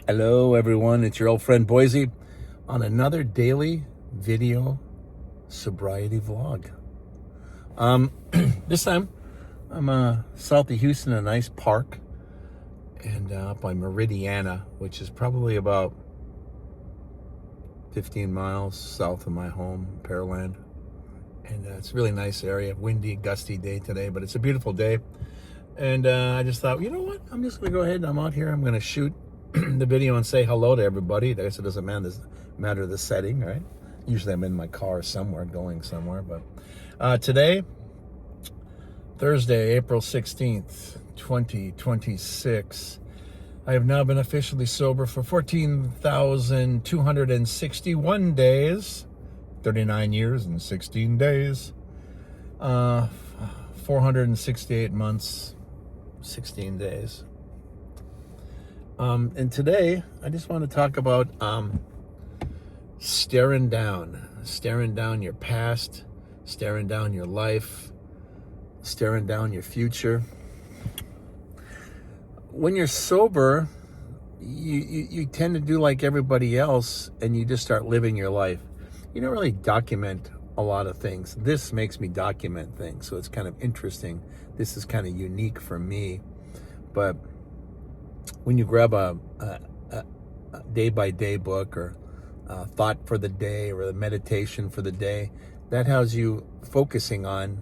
Hello everyone, it's your old friend Boise on another daily video sobriety vlog. This time I'm south of Houston in a nice park and up by Meridiana, which is probably about 15 miles south of my home, Pearland. And it's a really nice area, windy, gusty day today, but it's a beautiful day. And I just thought, you know what, I'm just gonna go ahead and I'm out here, I'm gonna shoot the video and say hello to everybody. I guess it doesn't matter the setting, right? Usually I'm in my car somewhere, going somewhere, but today, Thursday, April 16th, 2026, I have now been officially sober for 14,261 days, 39 years and 16 days, 468 months, 16 days. And today, I just want to talk about staring down your past, staring down your life, staring down your future. When you're sober, you tend to do like everybody else, and you just start living your life. You don't really document a lot of things. This makes me document things, so it's kind of interesting. This is kind of unique for me, but when you grab a day-by-day book or thought for the day or a meditation for the day, that has you focusing on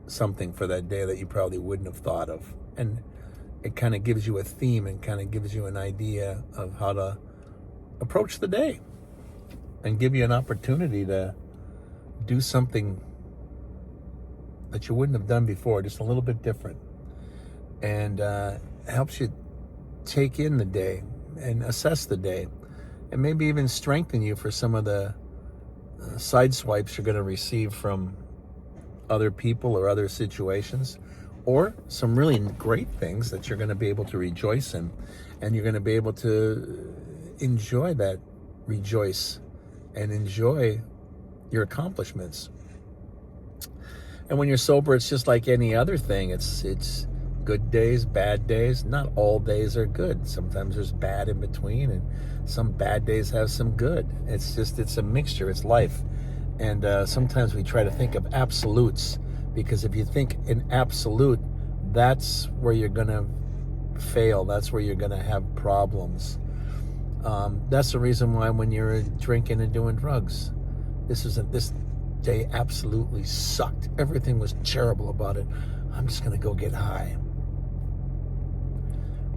something for that day that you probably wouldn't have thought of. And it kind of gives you a theme and kind of gives you an idea of how to approach the day and give you an opportunity to do something that you wouldn't have done before, just a little bit different. And helps you take in the day and assess the day, and maybe even strengthen you for some of the side swipes you're going to receive from other people or other situations, or some really great things that you're going to be able to rejoice in, and you're going to be able to enjoy that, rejoice and enjoy your accomplishments. And when you're sober, it's just like any other thing. It's good days, bad days. Not all days are good. Sometimes there's bad in between, and some bad days have some good. It's a mixture. It's life. And sometimes we try to think of absolutes, because if you think in absolute, that's where you're going to fail. That's where you're going to have problems. That's the reason why when you're drinking and doing drugs, this day absolutely sucked. Everything was terrible about it. I'm just going to go get high.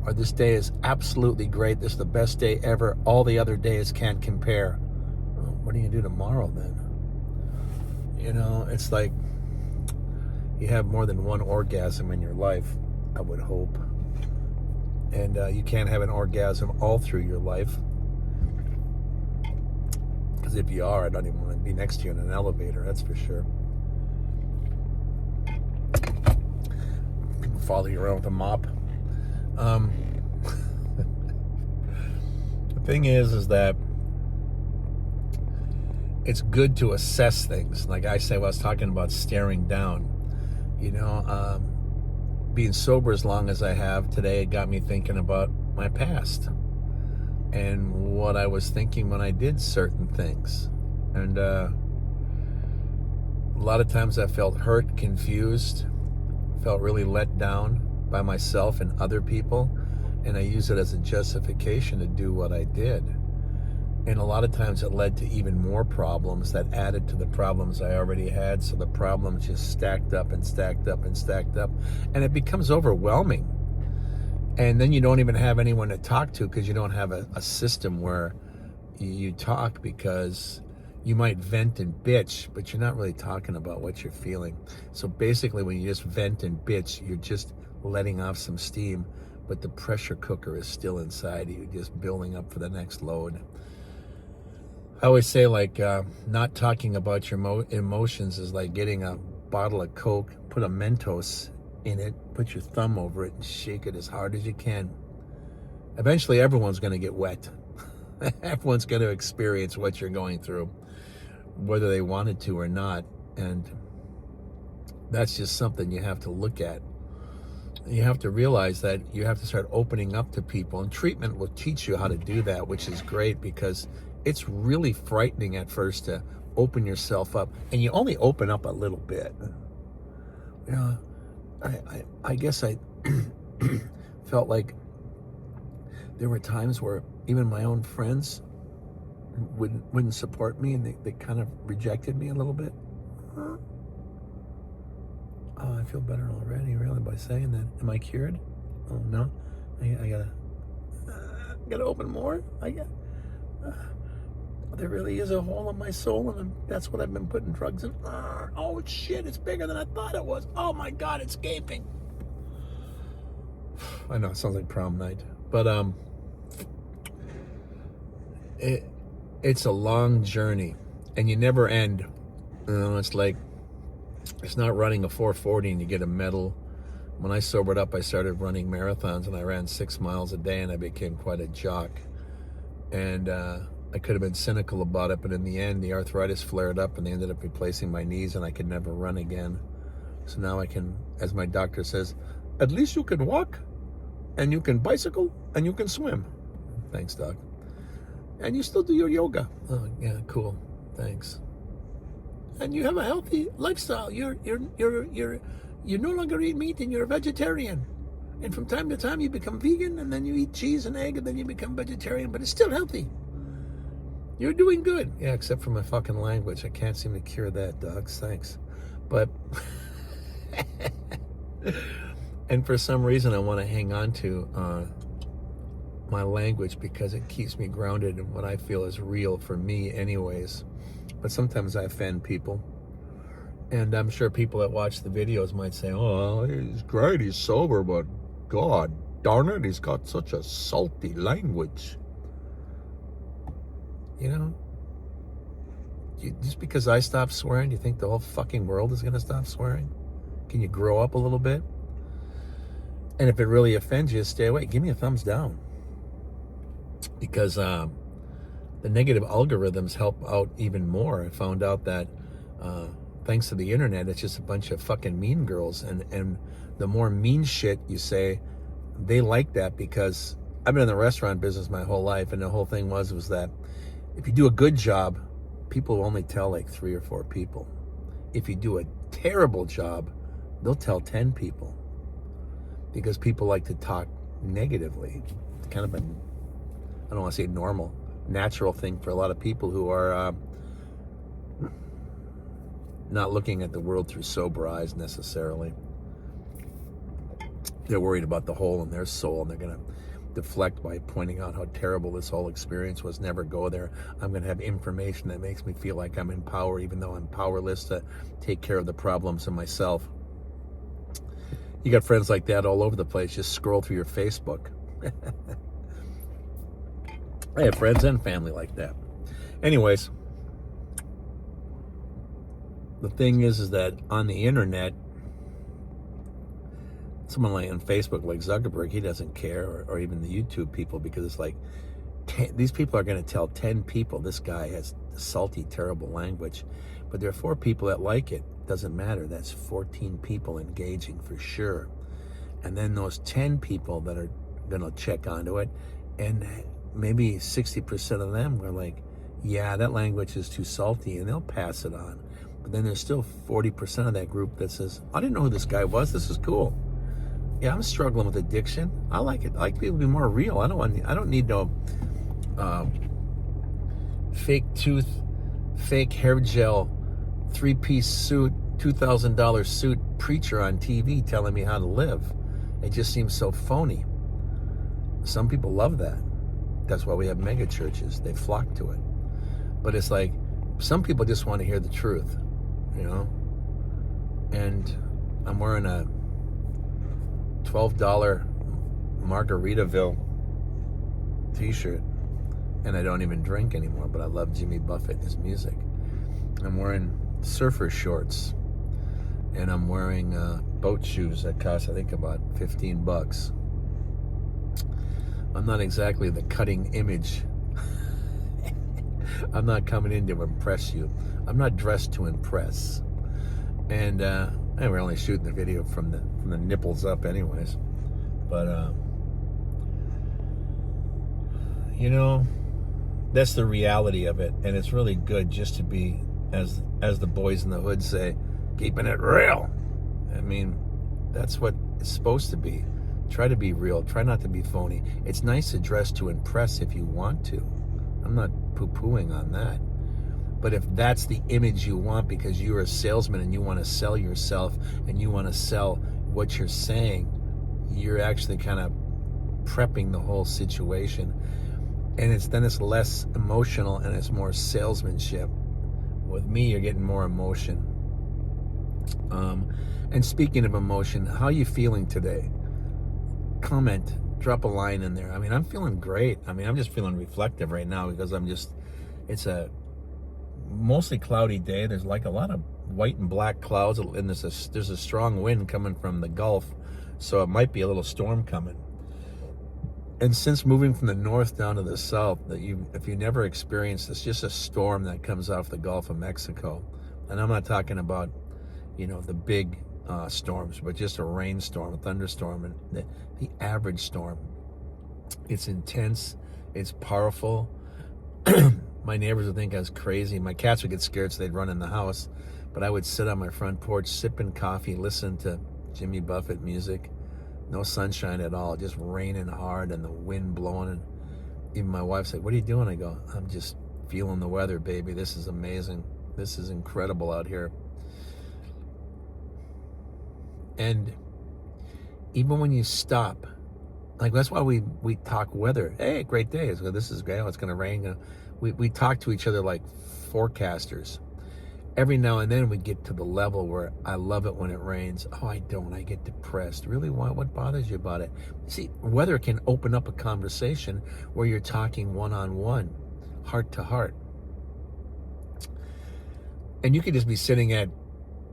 Or this day is absolutely great. This is the best day ever. All the other days can't compare. Well, what do you do tomorrow then? You know, it's like you have more than one orgasm in your life, I would hope. And you can't have an orgasm all through your life. Because if you are, I don't even want to be next to you in an elevator, that's for sure. People follow you around with a mop. The thing is that it's good to assess things. Like I said, I was talking about staring down. You know, being sober as long as I have today, it got me thinking about my past and what I was thinking when I did certain things. And a lot of times I felt hurt, confused, felt really let down by myself and other people, and I use it as a justification to do what I did. And a lot of times it led to even more problems that added to the problems I already had, so the problems just stacked up and stacked up and stacked up, and it becomes overwhelming. And then you don't even have anyone to talk to, because you don't have a system where you talk, because you might vent and bitch, but you're not really talking about what you're feeling. So basically when you just vent and bitch, you're just letting off some steam, but the pressure cooker is still inside you, just building up for the next load. I always say, like, not talking about your emotions is like getting a bottle of Coke, put a Mentos in it, put your thumb over it, and shake it as hard as you can. Eventually, everyone's going to get wet. Everyone's going to experience what you're going through, whether they wanted to or not. And that's just something you have to look at. you have to realize that you have to start opening up to people, and treatment will teach you how to do that, which is great, because it's really frightening at first to open yourself up, and you only open up a little bit. You know, I guess I felt like there were times where even my own friends wouldn't support me, and they kind of rejected me a little bit. Oh, I feel better already, really, by saying that. Am I cured? Oh no, I gotta open more. There really is a hole in my soul, and that's what I've been putting drugs in. Oh shit, it's bigger than I thought it was. Oh my god, it's gaping. I know it sounds like prom night, but it's a long journey, and you never end. You know, it's like, it's not running a 440 and you get a medal. When I sobered up, I started running marathons, and I ran 6 miles a day, and I became quite a jock. And I could have been cynical about it, but in the end, the arthritis flared up, and they ended up replacing my knees, and I could never run again. So now I can, as my doctor says, at least you can walk, and you can bicycle, and you can swim. Thanks, doc. And you still do your yoga. Oh yeah, cool. Thanks. And you have a healthy lifestyle. You no longer eat meat, and you're a vegetarian. And from time to time you become vegan, and then you eat cheese and egg, and then you become vegetarian, but it's still healthy. You're doing good. Yeah, except for my fucking language. I can't seem to cure that, dogs. Thanks. But and for some reason I want to hang on to my language, because it keeps me grounded in what I feel is real for me anyways. But sometimes I offend people, and I'm sure people that watch the videos might say, oh, he's great, he's sober, but god darn it, he's got such a salty language. You know, just because I stop swearing, do you think the whole fucking world is going to stop swearing? Can you grow up a little bit? And if it really offends you, stay away. Give me a thumbs down, because the negative algorithms help out even more. I found out that thanks to the internet, it's just a bunch of fucking mean girls, and the more mean shit you say, they like that, because I've been in the restaurant business my whole life, and the whole thing was that if you do a good job, people will only tell like 3 or 4 people. If you do a terrible job, they'll tell 10 people, because people like to talk negatively. It's kind of a, I don't want to say normal, natural thing for a lot of people who are not looking at the world through sober eyes necessarily. They're worried about the hole in their soul, and they're going to deflect by pointing out how terrible this whole experience was. Never go there. I'm going to have information that makes me feel like I'm in power, even though I'm powerless to take care of the problems of myself. You got friends like that all over the place. Just scroll through your Facebook. I have friends and family like that. Anyways, the thing is that on the internet, someone like on Facebook, like Zuckerberg, he doesn't care, or even the YouTube people, because it's like, these people are going to tell 10 people this guy has salty, terrible language, but there are 4 people that like it. Doesn't matter. That's 14 people engaging for sure. And then those 10 people that are going to check onto it, and maybe 60% of them are like, yeah, that language is too salty, and they'll pass it on. But then there's still 40% of that group that says, I didn't know who this guy was. This is cool. Yeah, I'm struggling with addiction. I like it. I like people to be more real. I don't need no fake tooth, fake hair gel, 3-piece suit, $2,000 suit preacher on TV telling me how to live. It just seems so phony. Some people love that. That's why we have mega churches. They flock to it. But it's like, some people just want to hear the truth, you know? And I'm wearing a $12 Margaritaville t-shirt, and I don't even drink anymore, but I love Jimmy Buffett and his music. I'm wearing surfer shorts, and I'm wearing boat shoes that cost, I think, about $15. I'm not exactly the cutting image. I'm not coming in to impress you. I'm not dressed to impress. And And we're only shooting the video from the nipples up anyways. But you know, that's the reality of it, and it's really good just to be, as the boys in the hood say, keeping it real. I mean, that's what it's supposed to be. Try to be real. Try not to be phony. It's nice to dress to impress if you want to. I'm not poo-pooing on that. But if that's the image you want because you're a salesman and you want to sell yourself and you want to sell what you're saying, you're actually kind of prepping the whole situation. And it's less emotional and it's more salesmanship. With me, you're getting more emotion. And speaking of emotion, how are you feeling today? Comment, drop a line in there. I mean, I'm feeling great. I mean, I'm just feeling reflective right now because it's a mostly cloudy day. There's like a lot of white and black clouds, and there's a strong wind coming from the Gulf, so it might be a little storm coming. And since moving from the north down to the south, if you never experienced this, just a storm that comes off the Gulf of Mexico, and I'm not talking about, the big storms, but just a rainstorm, a thunderstorm, and the average storm. It's intense. It's powerful. My neighbors would think I was crazy. My cats would get scared, so they'd run in the house. But I would sit on my front porch, sipping coffee, listen to Jimmy Buffett music. No sunshine at all, just raining hard and the wind blowing. And even my wife said, "What are you doing?" I go, "I'm just feeling the weather, baby. This is amazing. This is incredible out here." And even when you stop, like that's why we talk weather. Hey, great day. So this is great. Oh, it's going to rain. We talk to each other like forecasters. Every now and then we get to the level where I love it when it rains. Oh, I don't. I get depressed. Really? What bothers you about it? See, weather can open up a conversation where you're talking one-on-one, heart to heart. And you could just be sitting at,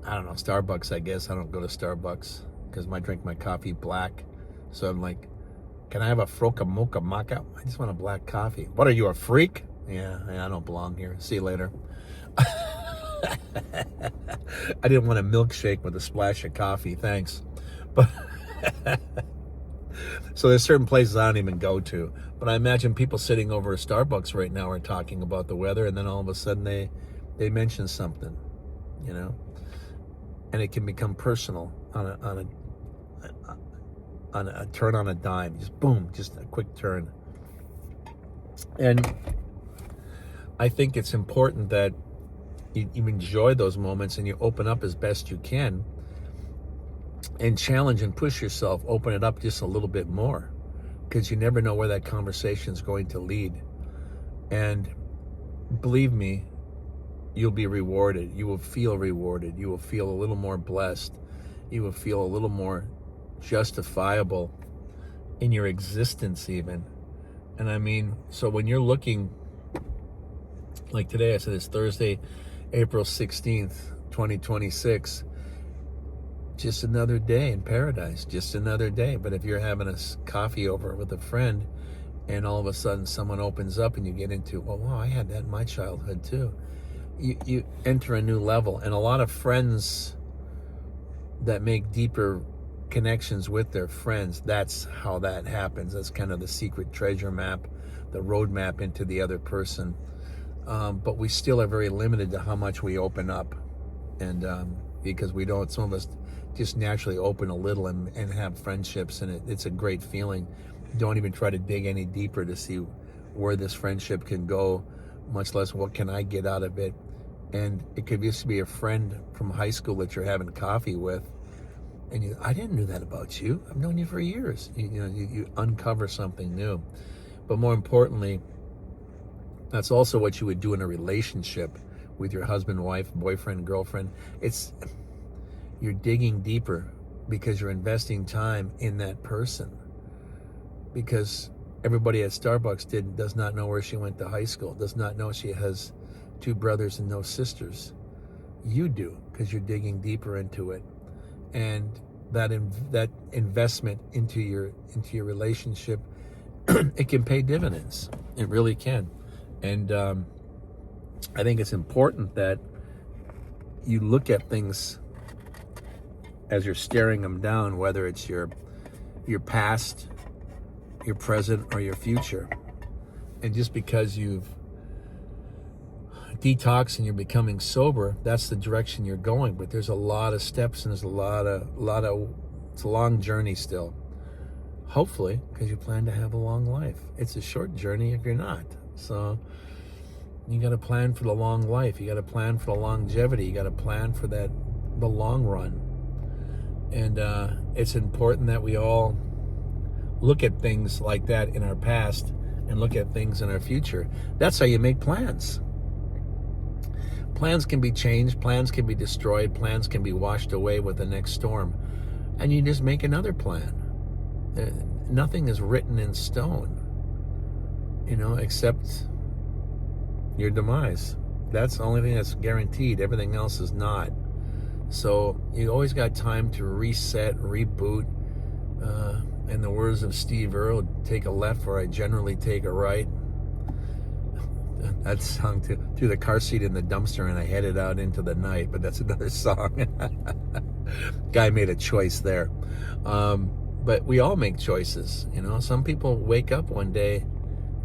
I don't know, Starbucks, I guess. I don't go to Starbucks because I drink my coffee black. So I'm like, can I have a Froca Mocha Maca? I just want a black coffee. What are you, a freak? Yeah, I don't belong here. See you later. I didn't want a milkshake with a splash of coffee, thanks. But so there's certain places I don't even go to. But I imagine people sitting over a Starbucks right now are talking about the weather, and then all of a sudden they mention something, and it can become personal on a turn on a dime. Just boom, just a quick turn. And I think it's important that you enjoy those moments and you open up as best you can and challenge and push yourself, open it up just a little bit more, because you never know where that conversation is going to lead. And believe me, you'll be rewarded. You will feel rewarded. You will feel a little more blessed. You will feel a little more justifiable in your existence even. And I mean, so when you're looking, like today, I said it's Thursday, April 16th, 2026. Just another day in paradise, just another day. But if you're having a coffee over with a friend and all of a sudden someone opens up and you get into, well, wow, I had that in my childhood too. You enter a new level. And a lot of friends that make deeper connections with their friends, that's how that happens. That's kind of the secret treasure map, the road map into the other person. But we still are very limited to how much we open up. And because we don't, some of us just naturally open a little and have friendships, and it's a great feeling. Don't even try to dig any deeper to see where this friendship can go, much less what can I get out of it. And it could just be a friend from high school that you're having coffee with, and I didn't know that about you. I've known you for years. You uncover something new. But more importantly, that's also what you would do in a relationship with your husband, wife, boyfriend, girlfriend. You're digging deeper because you're investing time in that person. Because everybody at Starbucks does not know where she went to high school, does not know she has 2 brothers and no sisters. You do, because you're digging deeper into it. And that investment into your relationship, it can pay dividends. It really can. And I think it's important that you look at things as you're staring them down, whether it's your past, your present, or your future. And just because you've detoxed and you're becoming sober, that's the direction you're going. But there's a lot of steps, and there's a lot of it's a long journey still. Hopefully, because you plan to have a long life. It's a short journey if you're not. So you got to plan for the long life. You got to plan for the longevity. You got to plan for the long run. And it's important that we all look at things like that in our past and look at things in our future. That's how you make plans. Plans can be changed, plans can be destroyed, plans can be washed away with the next storm. And you just make another plan. Nothing is written in stone, except your demise. That's the only thing that's guaranteed. Everything else is not. So you always got time to reset, reboot. In the words of Steve Earle, take a left or I generally take a right. That song to the car seat in the dumpster and I headed out into the night, but that's another song. Guy made a choice there. But we all make choices, Some people wake up one day,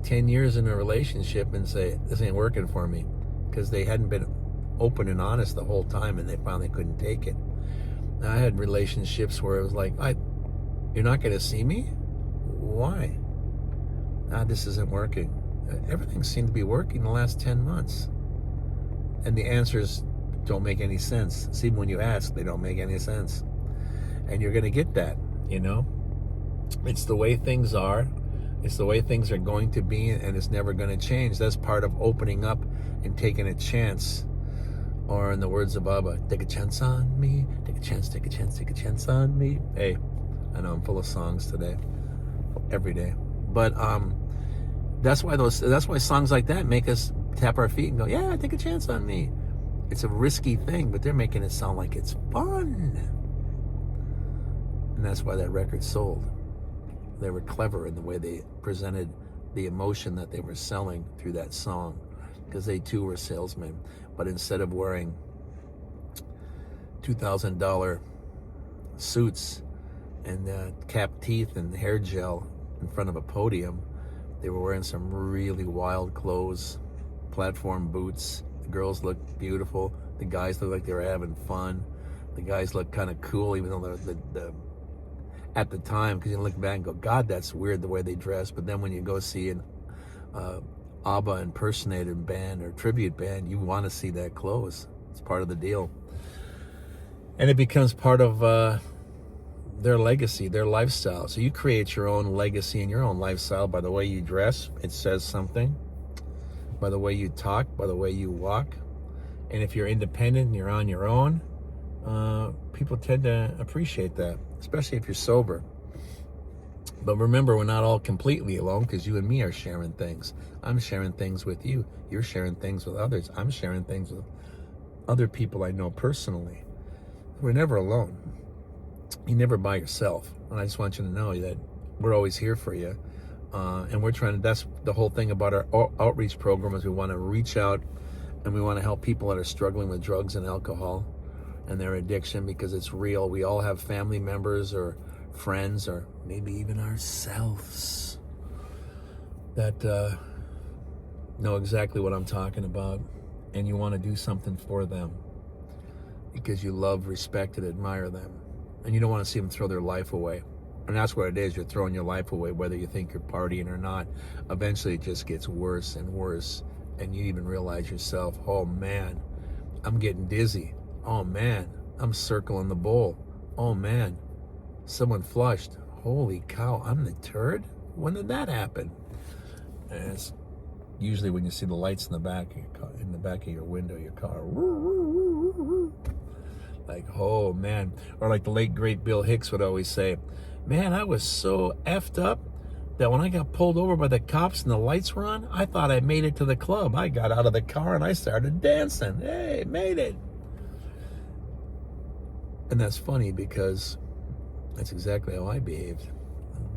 10 years in a relationship, and say, this ain't working for me, because they hadn't been open and honest the whole time, and they finally couldn't take it. Now, I had relationships where it was like, you're not going to see me? Why? This isn't working. Everything seemed to be working the last 10 months. And the answers don't make any sense. See, when you ask, they don't make any sense. And you're going to get that, It's the way things are. It's the way things are going to be, and it's never going to change. That's part of opening up and taking a chance. Or in the words of Abba, take a chance on me, take a chance, take a chance, take a chance on me. Hey, I know I'm full of songs today, every day. But that's why songs like that make us tap our feet and go, yeah, take a chance on me. It's a risky thing, but they're making it sound like it's fun. And that's why that record sold. They were clever in the way they presented the emotion that they were selling through that song, because they too were salesmen. But instead of wearing $2,000 suits and capped teeth and hair gel in front of a podium, they were wearing some really wild clothes, platform boots. The girls looked beautiful. The guys looked like they were having fun. The guys looked kind of cool, even though the at the time, because you look back and go, God, that's weird the way they dress. But then when you go see an ABBA impersonator band or tribute band, you want to see that clothes. It's part of the deal. And it becomes part of their legacy, their lifestyle. So you create your own legacy and your own lifestyle by the way you dress. It says something. By the way you talk, by the way you walk. And if you're independent and you're on your own, people tend to appreciate that, especially if you're sober. But remember, we're not all completely alone, because you and me are sharing things. I'm sharing things with you. You're sharing things with others. I'm sharing things with other people I know personally. We're never alone. You're never by yourself. And I just want you to know that we're always here for you. And we're trying to, that's the whole thing about our outreach program, is we want to reach out and we want to help people that are struggling with drugs and alcohol and their addiction, because it's real. We all have family members or friends, or maybe even ourselves, that know exactly what I'm talking about, and you want to do something for them because you love, respect, and admire them, and you don't want to see them throw their life away. And that's what it is. You're throwing your life away, whether you think you're partying or not. Eventually it just gets worse and worse, and you even realize yourself, oh man, I'm getting dizzy. Oh man, I'm circling the bowl. Oh man, someone flushed. Holy cow, I'm the turd? When did that happen? And it's usually when you see the lights in the back of your car, in the back of your window, your car. Like, oh man. Or like the late great Bill Hicks would always say, man, I was so effed up that when I got pulled over by the cops and the lights were on, I thought I made it to the club. I got out of the car and I started dancing. Hey, made it. And that's funny, because that's exactly how I behaved.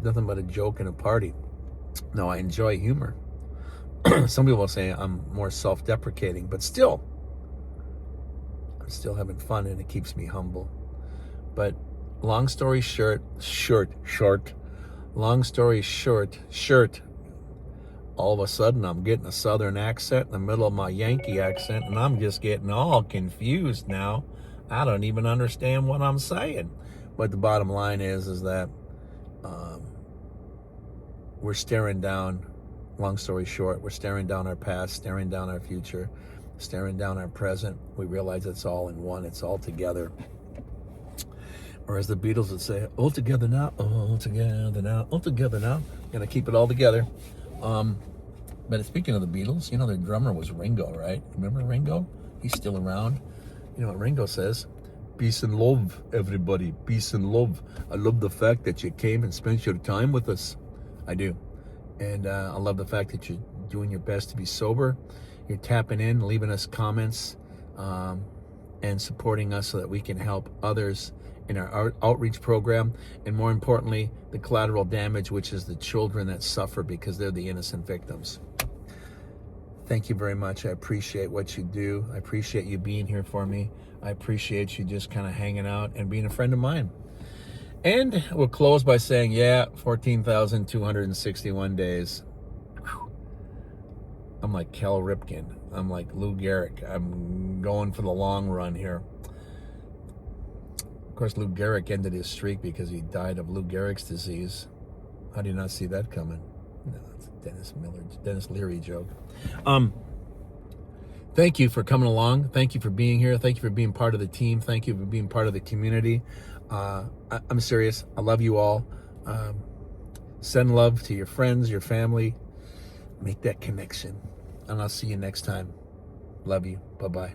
Nothing but a joke and a party. No, I enjoy humor. Some people say I'm more self-deprecating, but still, I'm still having fun, and it keeps me humble. But long story short, long story short, all of a sudden I'm getting a southern accent in the middle of my Yankee accent, and I'm just getting all confused now. I don't even understand what I'm saying. But the bottom line is that we're staring down, long story short, we're staring down our past, staring down our future, staring down our present. We realize it's all in one, it's all together. Or as the Beatles would say, all together now, all together now, all together now. Gonna keep it all together. But speaking of the Beatles, their drummer was Ringo, right? Remember Ringo? He's still around. You know what Ringo says? Peace and love, everybody. Peace and love. I love the fact that you came and spent your time with us. I do. And I love the fact that you're doing your best to be sober. You're tapping in, leaving us comments, and supporting us so that we can help others in our outreach program. And more importantly, the collateral damage, which is the children that suffer because they're the innocent victims. Thank you very much. I appreciate what you do. I appreciate you being here for me. I appreciate you just kind of hanging out and being a friend of mine. And we'll close by saying, 14,261 days. Whew. I'm like Cal Ripken. I'm like Lou Gehrig. I'm going for the long run here. Of course, Lou Gehrig ended his streak because he died of Lou Gehrig's disease. How do you not see that coming? No, it's a Dennis Leary joke. Thank you for coming along. Thank you for being here. Thank you for being part of the team. Thank you for being part of the community. I'm serious. I love you all. Send love to your friends, your family. Make that connection. And I'll see you next time. Love you. Bye-bye.